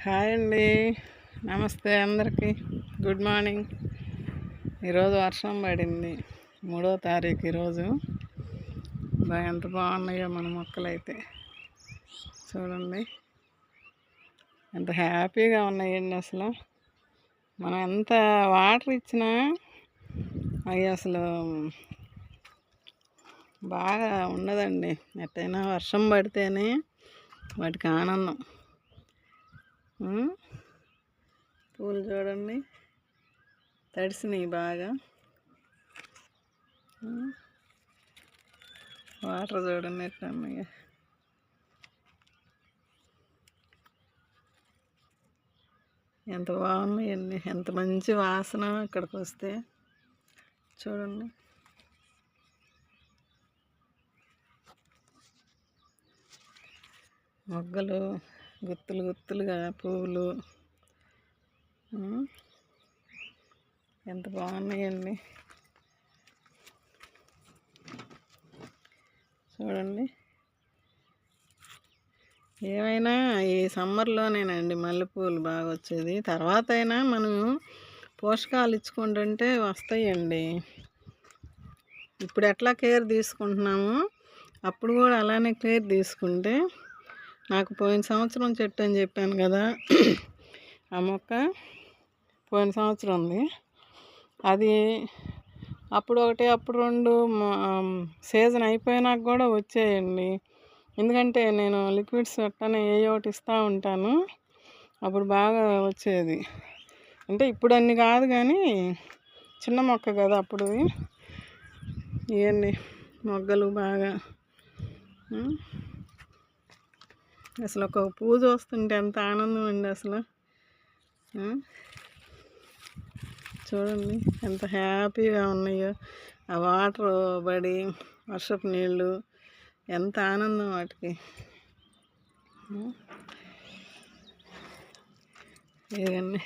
Hi అండి, నమస్తే అందరికీ. Good morning. ఈరోజు వర్షం పడింది, 3వ తారీఖు. ఈరోజు ఎంత బాగున్నాయో మన మొక్కలైతే చూడండి, ఎంత హ్యాపీగా ఉన్నాయండి. అసలు మనం ఎంత వాటర్ ఇచ్చినా అవి అసలు బాగా ఉండదండి. ఎట్టయినా వర్షం పడితేనే వాటికి ఆనందం. పూలు చూడండి, తడిసినాయి బాగా. వాటర్ చూడండి ఎట్లా ఉన్నాయి. ఎంత బాగున్నాయండి, ఎంత మంచి వాసన ఇక్కడికి వస్తే. చూడండి, మొగ్గలు గుత్తులు గుత్తులుగా పువ్వులు ఎంత బాగున్నాయండి. చూడండి, ఏమైనా ఈ సమ్మర్లోనేనండి మల్లెపూలు బాగా వచ్చేది. తర్వాత అయినా మనం పోషకాలు ఇచ్చుకుంటుంటే వస్తాయండి. ఇప్పుడు ఎట్లా కేర్ తీసుకుంటున్నామో అప్పుడు కూడా అలానే కేర్ తీసుకుంటే, నాకు పోయిన సంవత్సరం చెట్టు అని చెప్పాను కదా, ఆ మొక్క పోయిన సంవత్సరం ఉంది. అది అప్పుడు ఒకటి, అప్పుడు 2 సీజన్ అయిపోయినాక కూడా వచ్చేయండి. ఎందుకంటే నేను లిక్విడ్స్ అట్టనే ఒకటి ఇస్తూ ఉంటాను. అప్పుడు బాగా వచ్చేది. అంటే ఇప్పుడు అన్ని కాదు కానీ చిన్న మొక్క కదా అప్పుడు. ఇవన్నీ మొగ్గలు బాగా అసలు ఒక పువ్వు చూస్తుంటే ఎంత ఆనందం అండి అసలు. చూడండి ఎంత హ్యాపీగా ఉన్నాయో. ఆ వాటర్ పడి వర్షపు నీళ్ళు ఎంత ఆనందం వాటికి. ఇవన్నీ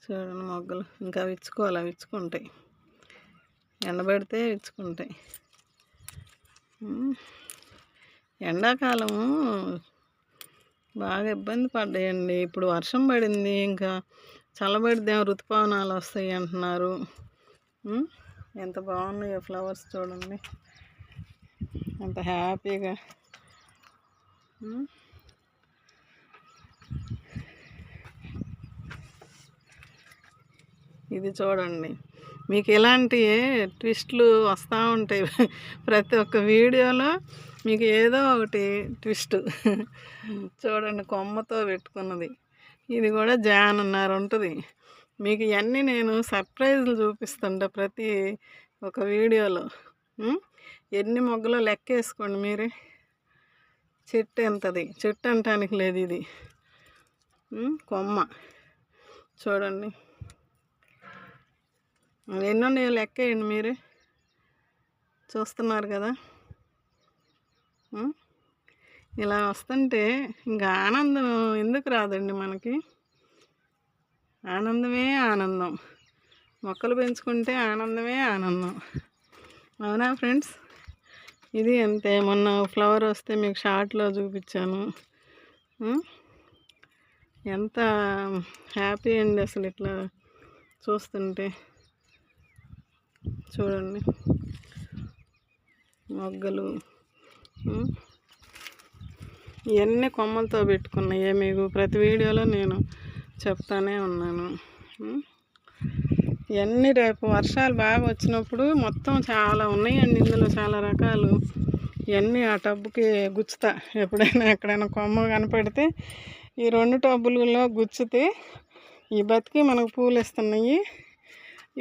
చూడండి, మొగ్గలు ఇంకా విచ్చుకోవాలి, విచ్చుకుంటాయి. ఎండబెడితే విచ్చుకుంటాయి. ఎండాకాలము బాగా ఇబ్బంది పడ్డాయండి. ఇప్పుడు వర్షం పడింది, ఇంకా చల్లబడిద్దేమో, ఋతుపవనాలు వస్తాయి అంటున్నారు. ఎంత బాగున్నాయో ఫ్లవర్స్ చూడండి, ఎంత హ్యాపీగా. ఇది చూడండి, మీకు ఇలాంటి ట్విస్ట్లు వస్తూ ఉంటాయి ప్రతి ఒక్క వీడియోలో. మీకు ఏదో ఒకటి ట్విస్ట్ చూడండి, కొమ్మతో పెట్టుకున్నది. ఇది కూడా జానన్నర ఉంటుంది. మీకు ఇవన్నీ నేను సర్ప్రైజ్లు చూపిస్తుంటా ప్రతి ఒక వీడియోలో. ఎన్ని మొగ్గలో లెక్కేసుకోండి మీరే. చెట్టు ఎంతది, చెట్టు అంటానికి లేదు, ఇది కొమ్మ. చూడండి ఎన్నో నేను లెక్కేయండి మీరే, చూస్తున్నారు కదా. ఇలా వస్తుంటే ఇంకా ఆనందం ఎందుకు రాదండి మనకి. ఆనందమే ఆనందం. మొక్కలు పెంచుకుంటే ఆనందమే ఆనందం. అవునా ఫ్రెండ్స్? ఇది అంతే. మొన్న ఫ్లవర్ వస్తే మీకు షార్ట్లో చూపించాను. ఎంత హ్యాపీ అండి అసలు ఇట్లా చూస్తుంటే. చూడండి మొగ్గలు ఇవన్నీ కొమ్మలతో పెట్టుకున్నాయి. మీకు ప్రతి వీడియోలో నేను చెప్తానే ఉన్నాను. ఇవన్నీ రేపు వర్షాలు బాగా వచ్చినప్పుడు మొత్తం చాలా ఉన్నాయండి ఇందులో, చాలా రకాలు. ఇవన్నీ ఆ టబ్బుకి గుచ్చుతా. ఎప్పుడైనా ఎక్కడైనా కొమ్మ కనపడితే ఈ 2 టబ్బులలో గుచ్చితే ఈ బతికి మనకు పూలు ఇస్తున్నాయి.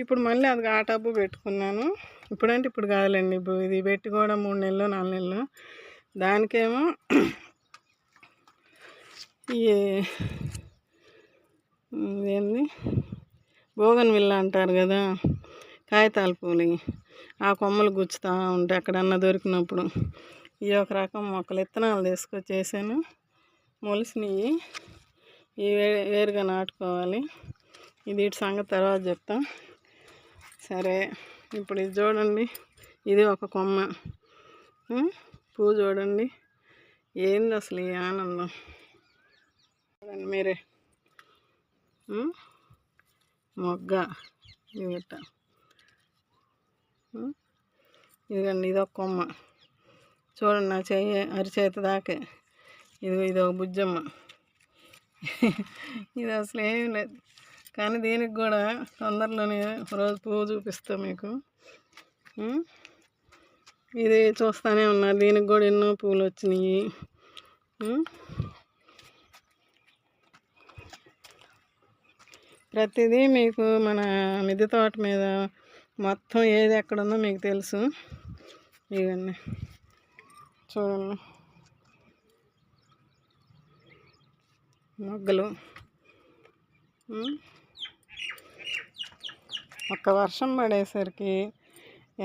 ఇప్పుడు మళ్ళీ అది ఆ టబ్బు పెట్టుకున్నాను. ఇప్పుడంటే ఇప్పుడు కాదులేండి, ఇప్పుడు ఇది పెట్టి కూడా 3 నెలలు 4 నెలలు. దానికేమో ఏంది బోగన్విల్లా అంటారు కదా, కాగితాల పూలు. ఆ కొమ్మలు గుచ్చుతూ ఉంటాయి ఎక్కడన్నా దొరికినప్పుడు. ఈ ఒక రకం మొక్కలు విత్తనాలు తీసుకొచ్చేసాను, మొలిసినవి. ఇవి వేరుగా నాటుకోవాలి. ఇది ఇటు సంగతి తర్వాత చెప్తా. సరే, ఇప్పుడు ఇది చూడండి, ఇది ఒక కొమ్మ. పువ్వు చూడండి, ఏంది అసలు ఈ ఆనందం చూడండి మీరే. మొగ్గ ఇవిట, ఇదిగండి ఇదొక కొమ్మ చూడండి, నా చెయ్యి అరిచేత దాకే. ఇది ఒక బుజ్జమ్మ. ఇది అసలు ఏం లేదు, కానీ దీనికి కూడా తొందరలోనే రోజు పువ్వు చూపిస్తా మీకు. ఇది చూస్తూనే ఉన్నారు, దీనికి కూడా ఎన్నో పువ్వులు వచ్చినాయి. ప్రతిదీ మీకు మన మిద్దె తోట మీద మొత్తం ఏది ఎక్కడుందో మీకు తెలుసు. ఇవన్నీ చూడండి, మొగ్గలు. ఒక్క వర్షం పడేసరికి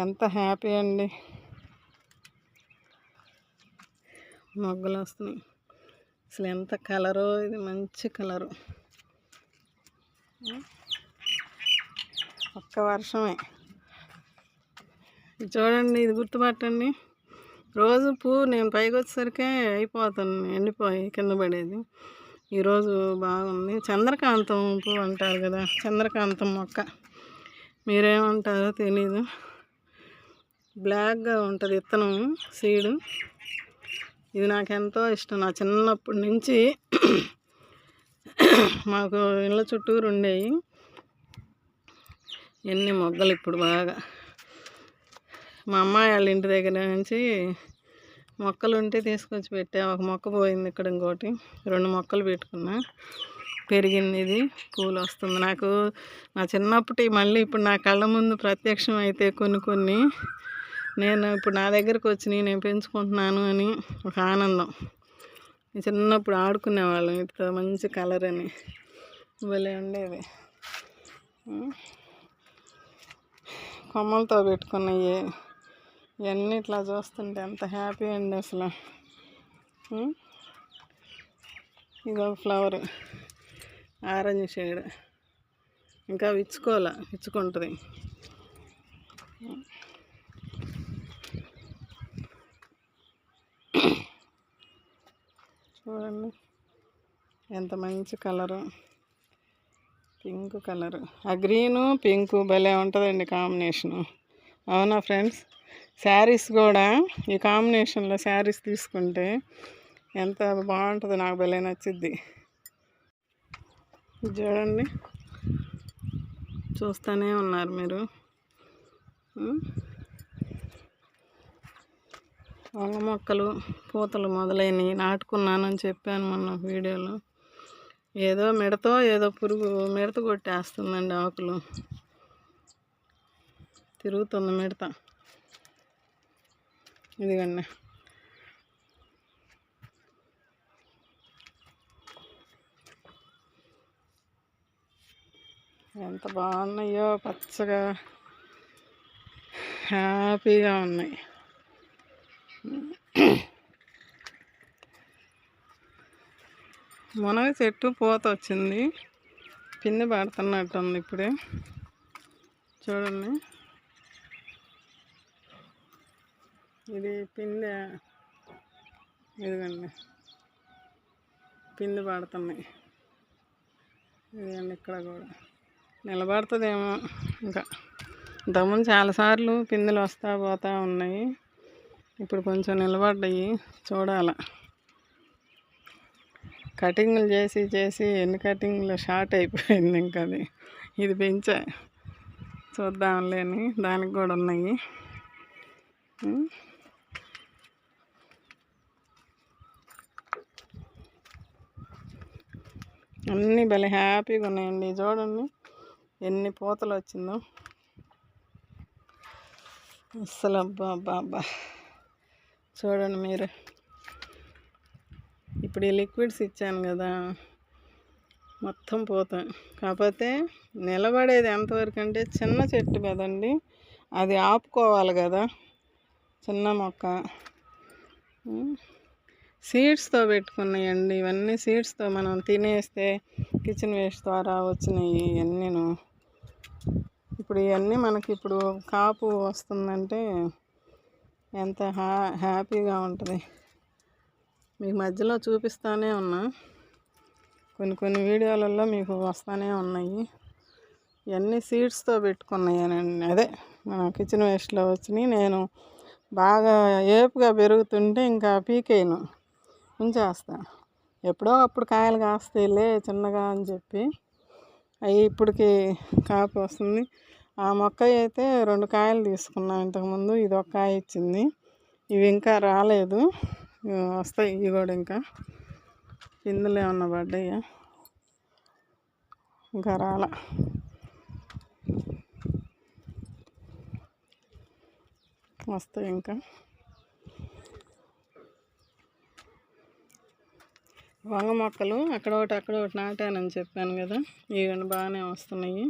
ఎంత హ్యాపీ అండి. మొగ్గలు వస్తున్నాయి, అసలు ఎంత కలరో, ఇది మంచి కలరు. ఒక్క వర్షమే చూడండి, ఇది గుర్తుపట్టండి. రోజు పువ్వు నేను పైకి వచ్చేసరికి అయిపోతాను, ఎండిపోయి కింద పడేది. ఈరోజు బాగుంది. చంద్రకాంతం పువ్వు అంటారు కదా, చంద్రకాంతం మొక్క, మీరేమంటారో తెలీదు. బ్లాక్గా ఉంటుంది విత్తనం, సీడు. ఇది నాకు ఎంతో ఇష్టం. నా చిన్నప్పటి నుంచి మాకు ఇళ్ళ చుట్టూరు ఉండేవి ఎన్ని మొగ్గలు. ఇప్పుడు బాగా మా అమ్మాయి వాళ్ళ ఇంటి దగ్గర నుంచి మొక్కలు ఉంటే తీసుకొచ్చి పెట్టా. ఒక మొక్క పోయింది, ఇక్కడ ఇంకోటి 2 మొక్కలు పెట్టుకున్నా, పెరిగింది. ఇది పూలు వస్తుంది. నాకు నా చిన్నప్పటి మళ్ళీ ఇప్పుడు నా కళ్ళ ముందు ప్రత్యక్షం అయితే కొన్ని నేను ఇప్పుడు నా దగ్గరకు వచ్చి నేను పెంచుకుంటున్నాను అని ఒక ఆనందం. చిన్నప్పుడు ఆడుకునేవాళ్ళం ఇట్లా మంచి కలర్ అని, భలే ఉండేది. కొమ్మలతో పెట్టుకున్నాయి ఇవన్నీ ఇట్లా చూస్తుంటే ఎంత హ్యాపీ అండి అసలు. ఇదొక ఫ్లవర్, ఆరెంజ్ షేడ్, ఇంకా విచ్చుకుంటుంది. చూడండి ఎంత మంచి కలరు, పింక్ కలరు. ఆ గ్రీను పింకు భలే ఉంటుందండి కాంబినేషను. అవునా ఫ్రెండ్స్? శారీస్ కూడా ఈ కాంబినేషన్లో శారీస్ తీసుకుంటే ఎంత బాగుంటుందో, నాకు భలే నచ్చిద్ది. చూడండి, చూస్తూనే ఉన్నారు మీరు. వంగ మొక్కలు పూతలు మొదలైనవి నాటుకున్నానని చెప్పాను మొన్న వీడియోలో. ఏదో మిడత కొట్టేస్తుందండి ఆకులు, తిరుగుతుంది మిడత. ఇదిగండి ఎంత బాగున్నాయో, పచ్చగా హ్యాపీగా ఉన్నాయి. మునగ చెట్టు పూత వచ్చింది, పిందె పడుతున్నట్టుంది ఇప్పుడే. చూడండి, ఇది పిందె, ఇదిగండి పిందె పడుతున్నాయి. ఇదిగండి ఇక్కడ కూడా నిలబడుతుందేమో. ఇంకా ఇంతకుముందు చాలాసార్లు పిందెలు వస్తూ పోతూ ఉన్నాయి, ఇప్పుడు కొంచెం నిలబడ్డాయి. చూడాల, కటింగ్లు చేసి ఎన్ని కటింగ్లు షార్ట్ అయిపోయింది. ఇంకా ఇది పెంచా, చూద్దాంలేని దానికి కూడా ఉన్నాయి. అన్నీ భలే హ్యాపీగా ఉన్నాయండి. చూడండి ఎన్ని పూతలు వచ్చిందో అస్సలు. అబ్బా చూడండి మీరు. ఇప్పుడు ఈ లిక్విడ్స్ ఇచ్చాను కదా, మొత్తం పోతాయి. కాకపోతే నిలబడేది ఎంతవరకు అంటే, చిన్న చెట్టు కదండి, అది ఆపుకోవాలి కదా, చిన్న మొక్క. సీడ్స్తో పెట్టుకున్నాయండి ఇవన్నీ. సీడ్స్తో మనం తినేస్తే కిచెన్ వేస్ట్ ద్వారా వచ్చినాయి ఇవన్నీను. ఇప్పుడు ఇవన్నీ మనకి ఇప్పుడు కాపు వస్తుందంటే ఎంత హ్యాపీగా ఉంటుంది. మీకు మధ్యలో చూపిస్తూనే ఉన్నా, కొన్ని వీడియోలలో మీకు వస్తూనే ఉన్నాయి. ఇవన్నీ సీడ్స్తో పెట్టుకున్నాయనండి. అదే మన కిచెన్ వేస్ట్లో వచ్చినాయి. నేను బాగా ఏపుగా పెరుగుతుంటే ఇంకా పీకేయను, ఉంచేస్తా. ఎప్పుడో అప్పుడు కాయలు కాస్తాయిలే చిన్నగా అని చెప్పి అవి ఇప్పటికి కాపు వస్తుంది. ఆ మొక్క అయితే 2 కాయలు తీసుకున్నాం ఇంతకుముందు, ఇది ఒక కాయ ఇచ్చింది. ఇవి ఇంకా రాలేదు, వస్తాయి ఇవి కూడా. ఇంకా పిందులు ఏమన్నా పడ్డాయా? ఇంకా రాలా. వస్తాయి ఇంకా. వంగ మొక్కలు అక్కడ ఒకటి నాటానని చెప్పాను కదా, ఇవన్నీ బాగానే వస్తున్నాయి.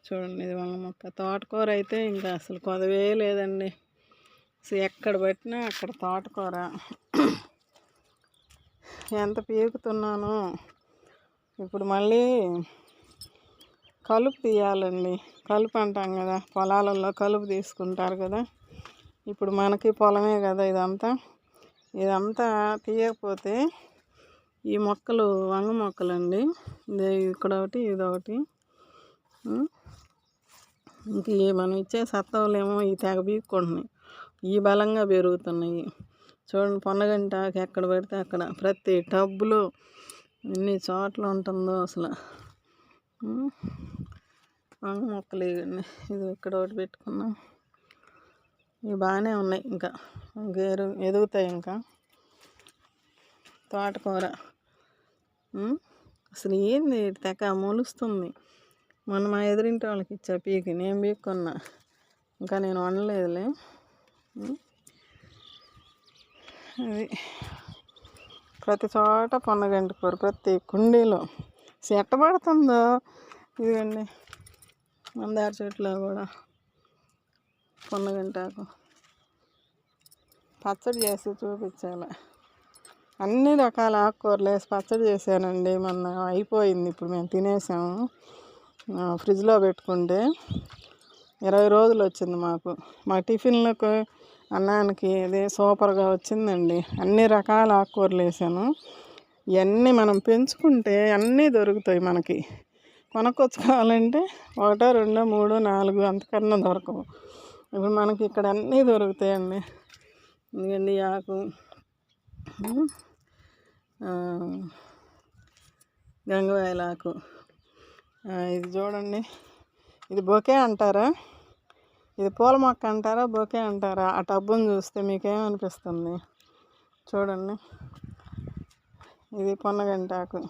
చూడండి, ఇది వంగ మొక్క. తోటకూర అయితే ఇంకా అసలు కొదవే లేదండి. అసలు ఎక్కడ పట్టినా అక్కడ తోటకూర. ఎంత పీకుతున్నాను. ఇప్పుడు మళ్ళీ కలుపు తీయాలండి. కలుపు అంటాం కదా, పొలాలలో కలుపు తీసుకుంటారు కదా. ఇప్పుడు మనకి పొలమే కదా ఇదంతా తీయకపోతే ఈ మొక్కలు వంగ మొక్కలండి. ఇక్కడ ఒకటి, ఇదొకటి. ఇంక మనం ఇచ్చే సత్తవలేమో ఈ తెగ పీక్కుంటున్నాయి. ఈ బలంగా పెరుగుతున్నాయి. చూడండి, పొన్నగంటాకు ఎక్కడ పడితే అక్కడ, ప్రతి టబ్బులో ఎన్ని చోట్ల ఉంటుందో అసలు. వంగ మొక్కలు ఇవ్వండి. ఇది ఇక్కడ ఒకటి పెట్టుకున్నాం. ఇవి బాగానే ఉన్నాయి, ఇంకా ఎదుగుతాయి. ఇంకా తోటకూర అసలు ఏంది తెగ మొలుస్తుంది. మొన్న మా ఎదురింటి వాళ్ళకి ఇచ్చా పీకి, నేను పీక్కున్నా. ఇంకా నేను వండలేదులే. అది ప్రతి చోట పొన్నగంటి కూర, ప్రతి కుండీలో చెట్ట పడుతుందో. ఇదండి మందార చెట్లో కూడా పొన్నగంటాకు. పచ్చడి చేసి చూపించాలి. అన్ని రకాల ఆకుకూరలు వేసి పచ్చడి చేశానండి. మొన్న అయిపోయింది, ఇప్పుడు మేము తినేసాము. ఫ్రిడ్జ్లో పెట్టుకుంటే 20 రోజులు వచ్చింది మాకు. మా టిఫిన్లకు, అన్నానికి ఇది సూపర్గా వచ్చిందండి. అన్ని రకాల ఆకుకూరలు వేసాను. ఇవన్నీ మనం పెంచుకుంటే అన్నీ దొరుకుతాయి మనకి. కొనుక్కొచ్చుకోవాలంటే 1, 2, 3, 4 అంతకన్నా దొరకవు. ఇప్పుడు మనకి ఇక్కడ అన్నీ దొరుకుతాయండి. ఎందుకండి ఆకు, గంగవాయలాకు. ఇది చూడండి, ఇది బొకే అంటారా, ఇది పూల మొక్క అంటారా, బొకే అంటారా? ఆ టబ్బును చూస్తే మీకేమనిపిస్తుంది? చూడండి, ఇది పొన్నగంటాకు.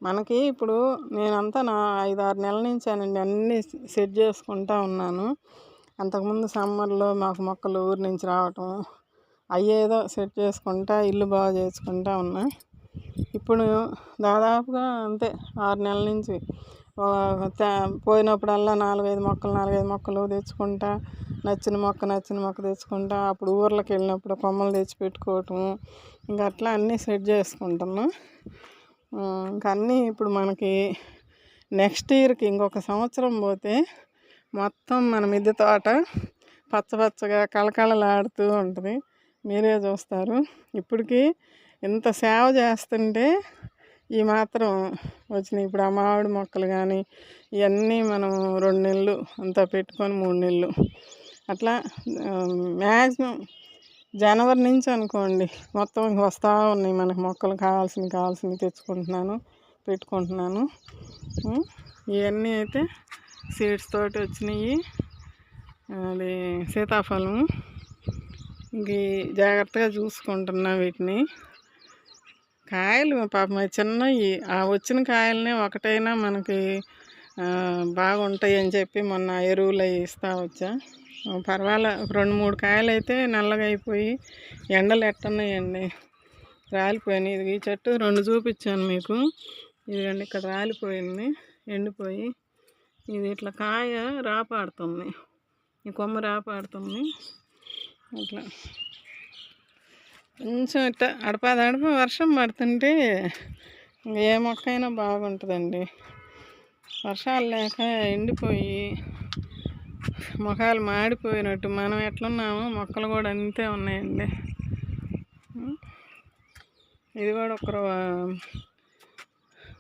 మనకి ఇప్పుడు నేనంతా 5-6 నెలల నుంచానండి అన్నీ సెట్ చేసుకుంటా ఉన్నాను. అంతకుముందు సమ్మర్లో మాకు మొక్కలు ఊరి నుంచి రావటం, అయ్యేదో సెట్ చేసుకుంటా ఇల్లు బాగు చేసుకుంటా ఉన్నా. ఇప్పుడు దాదాపుగా అంతే 6 నెలల నుంచి పోయినప్పుడల్లా 4-5 మొక్కలు తెచ్చుకుంటా, నచ్చిన మొక్క తెచ్చుకుంటా. అప్పుడు ఊర్లకు వెళ్ళినప్పుడు కొమ్మలు తెచ్చి పెట్టుకోవటం, ఇంకా అట్లా అన్నీ సెట్ చేసుకుంటున్నాం. ఇంకా అన్నీ ఇప్పుడు మనకి నెక్స్ట్ ఇయర్కి ఇంకొక సంవత్సరం పోతే మొత్తం మన మిద్దె తోట పచ్చగా కళకళలాడుతూ ఉంటుంది. మీరే చూస్తారు. ఇప్పటికీ ఇంత సేవ చేస్తుంటే ఈ మాత్రం వచ్చినాయి. ఇప్పుడు ఆ మామిడి మొక్కలు కానీ ఇవన్నీ మనం 2 నెలలు అంతా పెట్టుకొని 3 నెలలు అట్లా మ్యాక్సిమం జనవరి నుంచి అనుకోండి మొత్తం వస్తూ ఉన్నాయి మనకు మొక్కలు. కావాల్సినవి తెచ్చుకుంటున్నాను, పెట్టుకుంటున్నాను. ఇవన్నీ అయితే సీడ్స్ తోటి వచ్చినాయి. అది సీతాఫలం. ఇంక జాగ్రత్తగా చూసుకుంటున్నా వీటిని. కాయలు పాపం చిన్నవి, ఆ వచ్చిన కాయలనే ఒకటైనా మనకి బాగుంటాయి అని చెప్పి మొన్న ఎరువులు అవి ఇస్తూ వచ్చా. పర్వాలే, 2-3 కాయలు అయితే నల్లగా అయిపోయి ఎండలు ఎట్టున్నాయండి, రాలిపోయినాయి. ఇది ఈ చెట్టు 2 చూపించాను మీకు. ఇదిగండి, ఇక్కడ రాలిపోయింది, ఎండిపోయి. ఇది ఇట్లా కాయ రాపాడుతుంది, ఈ కొమ్మ రాపాడుతుంది. అట్లా కొంచెం ఇట్లా అడప వర్షం పడుతుంటే ఏ మొక్క అయినా బాగుంటుందండి. వర్షాలు లేక ఎండిపోయి మొఖాలు మాడిపోయినట్టు. మనం ఎట్లున్నామో మొక్కలు కూడా అంతే ఉన్నాయండి. ఇది కూడా ఒక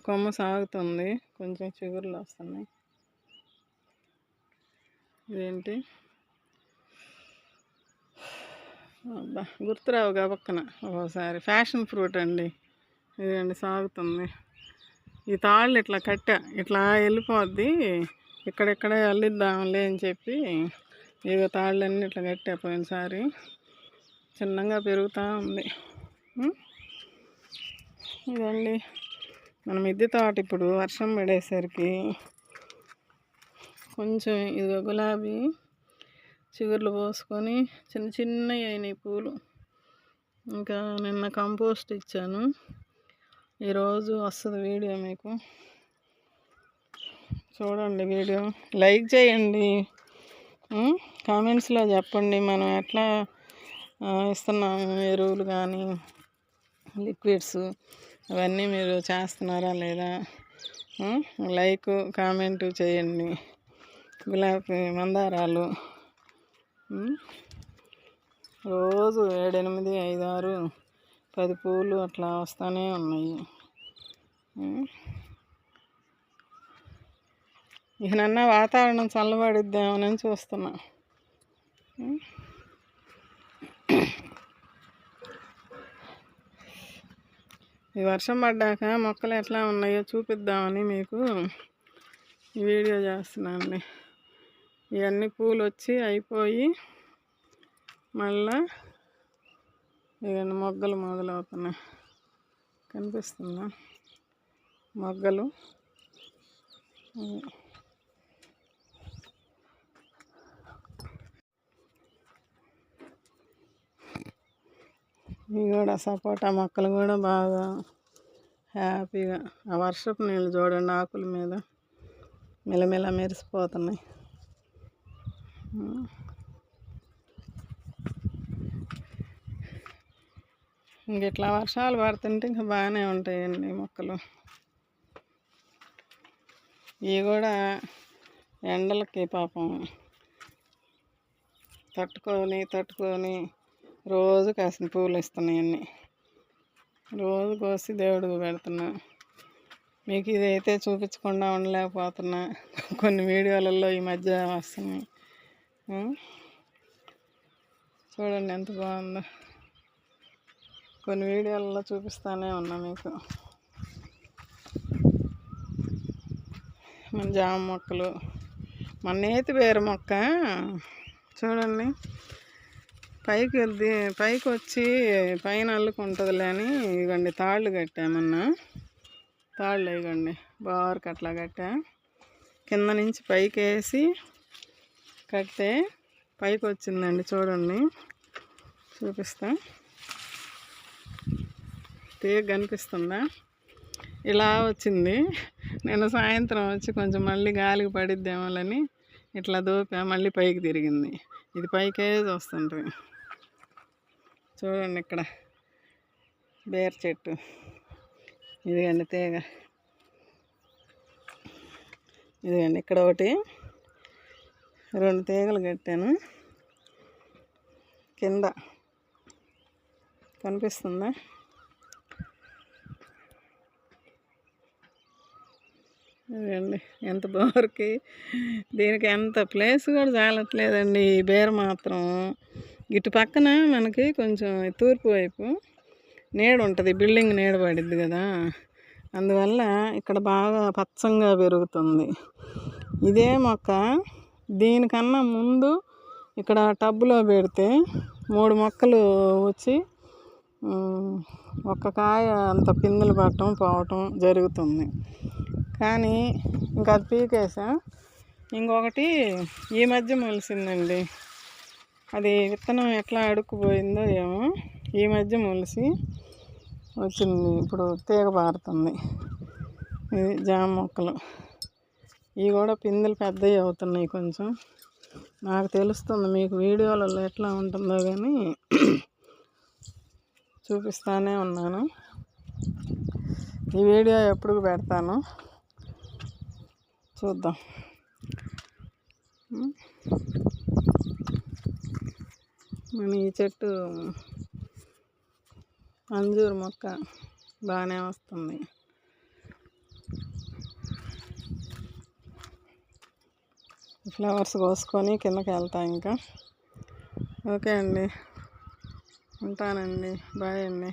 కొమ్మ సాగుతుంది, కొంచెం చిగురులు వస్తున్నాయి. ఇదేంటి అబ్బా గుర్తురావు గబక్కన ఒక్కోసారి. ఫ్యాషన్ ఫ్రూట్ అండి. ఇదండి సాగుతుంది. ఈ తాళ్ళు ఇట్లా కట్టా, ఇట్లా వెళ్ళిపోద్ది. ఇక్కడెక్కడే అల్లిద్దాంలే అని చెప్పి ఇక తాళ్ళన్నీ ఇట్లా కట్టా. పోయినసారి చిన్నగా పెరుగుతూ ఉంది. ఇదండి మన మిద్దె తోట. ఇప్పుడు వర్షం పడేసరికి కొంచెం ఇదిగో గులాబీ చిగుర్లు పోసుకొని చిన్న చిన్నవి అయినాయి పూలు. ఇంకా నిన్న కంపోస్ట్ ఇచ్చాను. ఈరోజు వస్తుంది వీడియో, మీకు చూడండి. వీడియో లైక్ చేయండి, కామెంట్స్లో చెప్పండి మనం ఎట్లా ఇస్తున్నాము ఎరువులు కానీ లిక్విడ్స్ అవన్నీ మీరు చేస్తున్నారా లేదా. లైక్ కామెంటు చేయండి. గులాబీ మందారాలు రోజు 7, 8, 5, 6, 10 పూలు అట్లా వస్తూనే ఉన్నాయి. ఇకనన్నా వాతావరణం చల్లబడిద్దామని చూస్తున్నా. ఈ వర్షం పడ్డాక మొక్కలు ఎట్లా ఉన్నాయో చూపిద్దామని మీకు ఈ వీడియో చేస్తున్నానండి. ఇవన్నీ పూలు వచ్చి అయిపోయి మళ్ళా ఇవన్నీ మొగ్గలు మొదలవుతున్నాయి. కనిపిస్తుందా మొగ్గలు? ఇవి కూడా సపోటా మొక్కలు కూడా బాగా హ్యాపీగా, ఆ వర్షపు నీళ్ళు చూడండి ఆకుల మీద మెలమెల మెరిసిపోతున్నాయి. ఇంక ఇట్లా వర్షాలు పడుతుంటే ఇంకా బాగానే ఉంటాయండి మొక్కలు. ఇవి కూడా ఎండలకి పాపం తట్టుకొని రోజు కాసిన పూలు ఇస్తున్నాయి. అన్నీ రోజు కోసి దేవుడికి పెడుతున్నా. మీకు ఇదైతే చూపించకుండా ఉండలేకపోతున్నా. కొన్ని వీడియోలలో ఈ మధ్య వస్తున్నాయి. చూడండి ఎంత బాగుందో. కొన్ని వీడియోలలో చూపిస్తానే ఉన్నా మీకు. మన జామ మొక్కలు, మన నేతి బేర మొక్క చూడండి పైకి వచ్చి పైన అల్లుకుంటుందిలే అని ఇవ్వండి తాళ్ళు కట్టామన్నా. తాళ్ళు ఇవ్వండి బారుకు అట్లా కట్టా. కింద నుంచి పైకి వేసి కడితే పైకి వచ్చిందండి. చూడండి చూపిస్తా. తీగ కనిపిస్తుందా? ఇలా వచ్చింది. నేను సాయంత్రం వచ్చి కొంచెం మళ్ళీ గాలికి పడిద్దేమోలని ఇట్లా దూపా, మళ్ళీ పైకి తిరిగింది. ఇది పైకే వస్తుంటుంది. చూడండి ఇక్కడ బేర చెట్టు, ఇదిగండి తీగ. ఇదిగండి ఇక్కడ ఒకటి 2 తీగలు కట్టాను కింద. కనిపిస్తుందా? ఇదండి ఎంత బారుకి. దీనికి ఎంత ప్లేస్ కూడా చాలట్లేదండి. ఈ బేర మాత్రం ఇటు పక్కన మనకి కొంచెం తూర్పు వైపు నీడ ఉంటుంది, బిల్డింగ్ నీడ పడిద్ది కదా, అందువల్ల ఇక్కడ బాగా పచ్చంగా పెరుగుతుంది. ఇదే మొక్క దీనికన్నా ముందు ఇక్కడ టబ్బులో పెడితే 3 మొక్కలు వచ్చి ఒక్క కాయ అంత పిందెలు పట్టడం పోవటం జరుగుతుంది. కానీ ఇంకా అది పీకేసా. ఇంకొకటి ఈ మధ్య మొలిసిందండి. అది విత్తనం ఎట్లా అడుక్కుపోయిందో ఏమో, ఈ మధ్య మొలిసి వచ్చింది. ఇప్పుడు తీగ పారుతుంది. ఇది జామ మొక్కలు. ఇవి కూడా పిందెలు పెద్దవి అవుతున్నాయి. కొంచెం నాకు తెలుస్తుంది, మీకు వీడియోలలో ఎట్లా ఉంటుందో కానీ చూపిస్తానే ఉన్నాను. ఈ వీడియో ఎప్పుడు పెడతాను చూద్దాం. మన ఈ చెట్టు అంజూరు మొక్క బాగానే వస్తుంది. ఫ్లవర్స్ కోసుకొని కిందకి వెళ్తా ఇంకా. ఓకే అండి, ఉంటానండి, బాయ్ అండి.